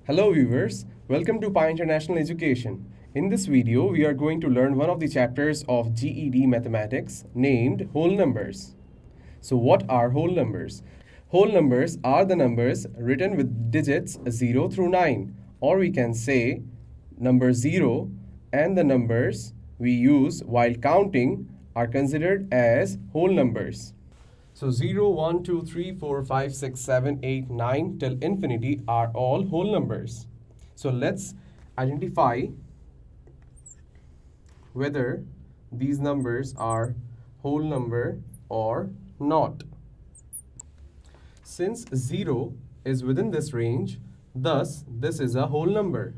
Hello viewers, welcome to Pi International Education. In this video, we are going to learn one of the chapters of GED Mathematics named whole numbers. So what are whole numbers? Whole numbers are the numbers written with digits 0 through 9, or we can say number 0 and the numbers we use while counting are considered as whole numbers. So 0, 1, 2, 3, 4, 5, 6, 7, 8, 9 till infinity are all whole numbers. So let's identify whether these numbers are whole number or not. Since 0 is within this range, thus this is a whole number.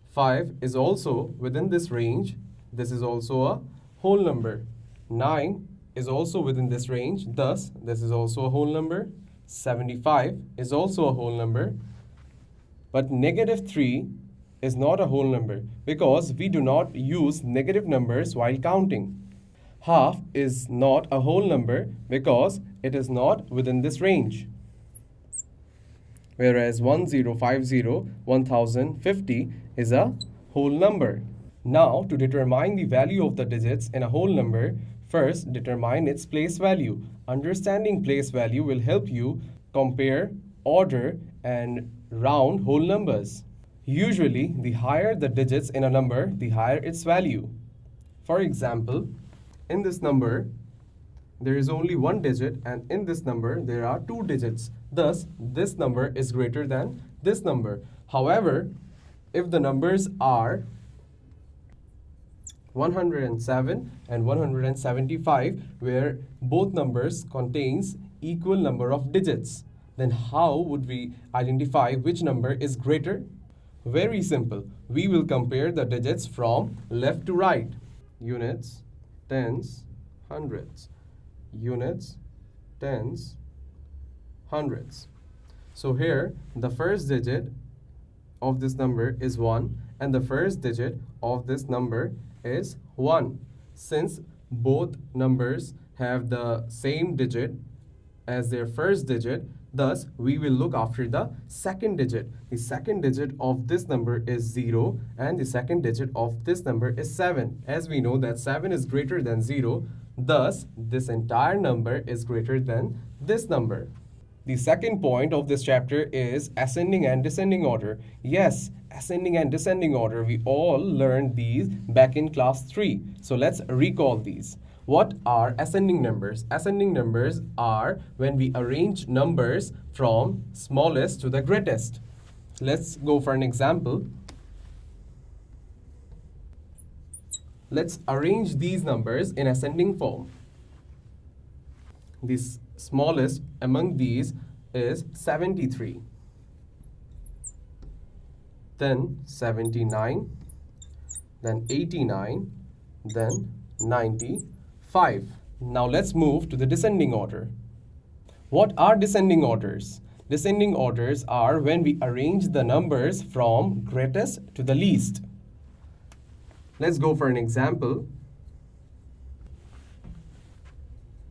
5 is also within this range, this is also a whole number. 9 is also within this range, thus this is also a whole number. 75 is also a whole number. But -3 is not a whole number because we do not use negative numbers while counting. Half is not a whole number because it is not within this range. Whereas 1050, 1050 is a whole number. Now, to determine the value of the digits in a whole number, first determine its place value. Understanding place value will help you compare, order, and round whole numbers. Usually, the higher the digits in a number, the higher its value. For example, in this number, there is only one digit, and in this number, there are two digits. Thus, this number is greater than this number. However, if the numbers are 107 and 175, where both numbers contains equal number of digits, then how would we identify which number is greater? Very simple. We will compare the digits from left to right. Units, tens, hundreds. Units, tens, hundreds. So here, the first digit of this number is 1, and the first digit of this number is 1. Since both numbers have the same digit as their first digit, thus we will look after the second digit. The second digit of this number is 0 and the second digit of this number is 7. As we know that 7 is greater than 0, thus this entire number is greater than this number. The second point of this chapter is ascending and descending order. Yes, ascending and descending order. We all learned these back in class 3. So let's recall these. What are ascending numbers? Ascending numbers are when we arrange numbers from smallest to the greatest. Let's go for an example. Let's arrange these numbers in ascending form. This smallest among these is 73, then 79, then 89, then 95. Now let's move to the descending order. What are descending orders? Descending orders are when we arrange the numbers from greatest to the least. Let's go for an example.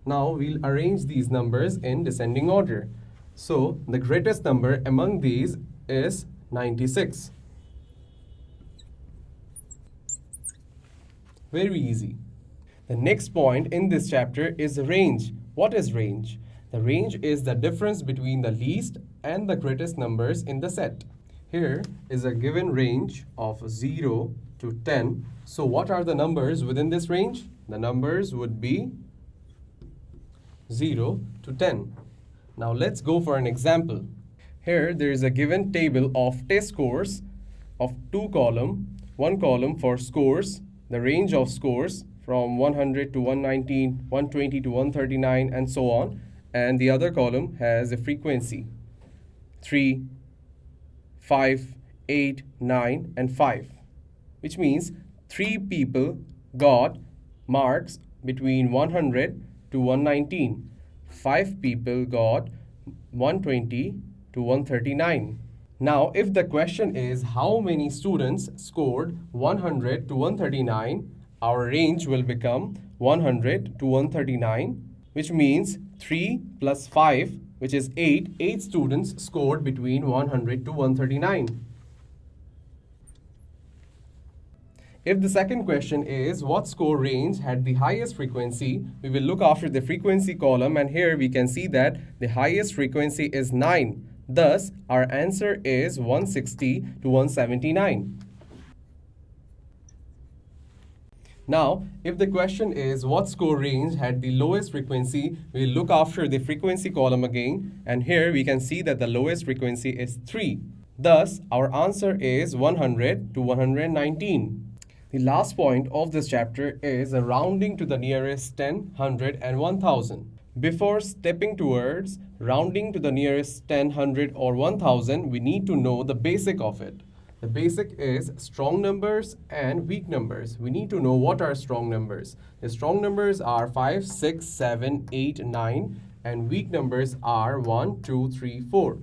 Now we'll arrange these numbers in descending order. So the greatest number among these is 96. Very easy. The next point in this chapter is range. What is range? The range is the difference between the least and the greatest numbers in the set. Here is a given range of 0 to 10. So what are the numbers within this range? The numbers would be 0 to 10. Now let's go for an example. Here there is a given table of test scores of 2 columns. One column for scores, the range of scores from 100 to 119, 120 to 139 and so on. And the other column has a frequency 3, 5, 8, 9 and 5. Which means 3 people got marks between 100 to 119. 5 people got 120 to 139. Now, if the question is how many students scored 100 to 139, our range will become 100 to 139, which means 3 plus 5 which is 8, 8 students scored between 100 to 139. If the second question is what score range had the highest frequency, we will look after the frequency column, and here we can see that the highest frequency is 9. Thus, our answer is 160 to 179. Now, if the question is what score range had the lowest frequency, we'll look after the frequency column again, and here we can see that the lowest frequency is 3. Thus, our answer is 100 to 119. The last point of this chapter is a rounding to the nearest 10, 100 and 1000. Before stepping towards rounding to the nearest 10, 100 or 1000, we need to know the basic of it. The basic is strong numbers and weak numbers. We need to know what are strong numbers. The strong numbers are 5, 6, 7, 8, 9 and weak numbers are 1, 2, 3, 4.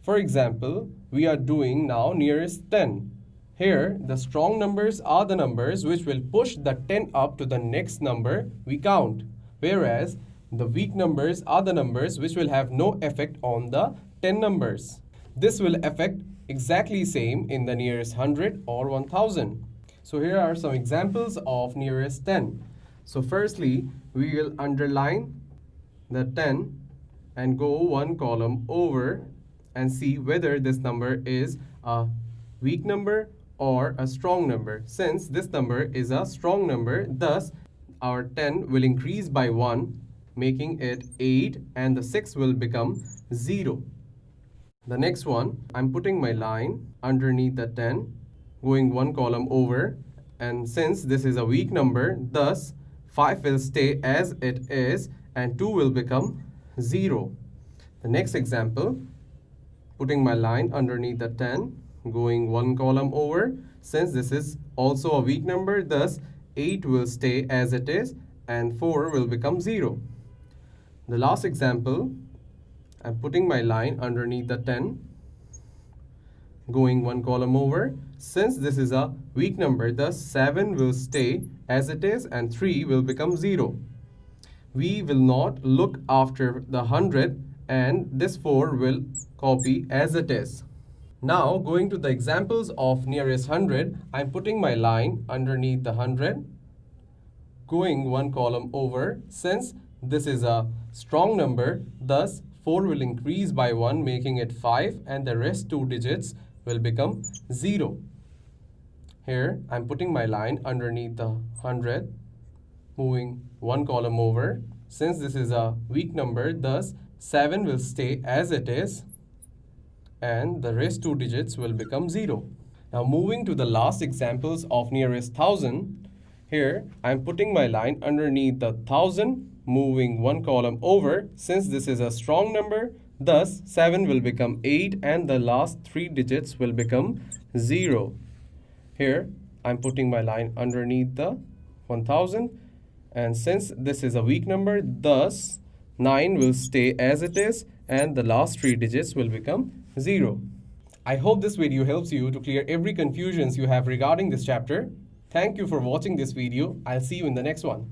For example, we are doing now nearest 10. Here, the strong numbers are the numbers which will push the 10 up to the next number we count, whereas the weak numbers are the numbers which will have no effect on the 10 numbers. This will affect exactly same in the nearest 100 or 1000. So here are some examples of nearest 10. So firstly, we will underline the 10 and go one column over and see whether this number is a weak number or a strong number. Since this number is a strong number, thus our 10 will increase by 1, making it 8, and the 6 will become 0. The next one, I'm putting my line underneath the 10, going one column over, and since this is a weak number, thus 5 will stay as it is and 2 will become 0. The next example, putting my line underneath the 10, going one column over. Since this is also a weak number, thus 8 will stay as it is and 4 will become 0. The last example, I'm putting my line underneath the 10, going one column over. Since this is a weak number, thus 7 will stay as it is and 3 will become 0. We will not look after the 100 and this 4 will copy as it is. Now, going to the examples of nearest 100, I'm putting my line underneath the 100, going one column over. Since this is a strong number, thus 4 will increase by 1, making it 5, and the rest 2 digits will become 0. Here, I'm putting my line underneath the 100, moving one column over. Since this is a weak number, thus 7 will stay as it is, and the rest 2 digits will become 0. Now moving to the last examples of nearest 1000, here I'm putting my line underneath the 1000, moving one column over. Since this is a strong number, thus 7 will become 8 and the last 3 digits will become 0. Here I'm putting my line underneath the 1000, and since this is a weak number, thus 9 will stay as it is and the last 3 digits will become 0. I hope this video helps you to clear every confusions you have regarding this chapter. Thank you for watching this video. I'll see you in the next one.